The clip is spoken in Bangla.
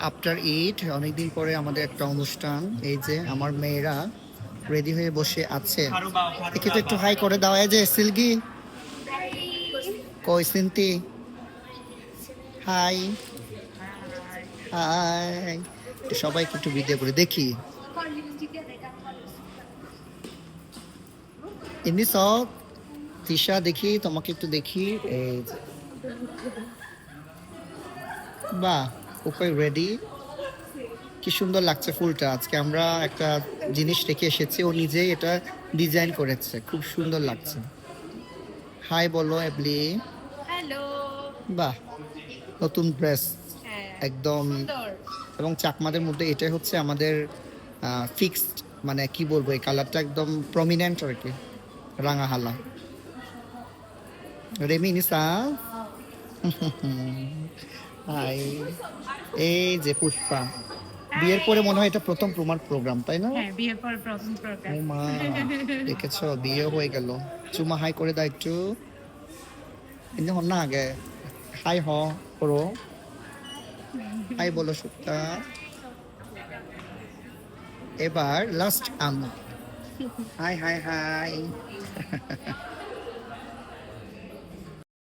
আফটার ইট অনেকদিন পরে আমাদের একটা অনুষ্ঠান। এই যে আমার মেয়েরা রেডি হয়ে বসে আছে। একে তো একটু হাই করে দাও। এই যে সিল্কি, কই সিন্তি, হাই হাই। সবাইকে একটু ভিডিও করে দেখি। এমনি সব তিশা দেখি, তোমাকে একটু দেখি। এই যে, বাহ, উপরে রেডি। কি সুন্দর লাগছে ফুলটা। আজকে আমরা একটা জিনিস রেখে এসেছি, ও নিজেই এটা ডিজাইন করেছে, খুব সুন্দর লাগছে। হাই বলো এবলি। হ্যালো। বাহ, নতুন ড্রেস হ্যাঁ, একদম। সুন্দর। এবং চাকমাদের মধ্যে এটাই হচ্ছে আমাদের ফিক্সড, মানে কি বলবো, এই কালারটা একদম প্রমিনেন্ট আর কি, রাঙা হালা। রেমি নিসা, হাই। এই যে পুষ্পা, বিয়ের পরে মনে হয় এটা প্রথম তোমার প্রোগ্রাম, তাই না? হ্যাঁ, বিয়ের পর প্রথম ও প্রোগ্রাম। মা, দেখেছো বিয়ে হয়ে গেল। চুমা হাই করে দাও একটু। কিন্তু হন না আগে হাই হ করো। হাই বলো সুক্তা। এবার লাস্ট আম। Hi hi high.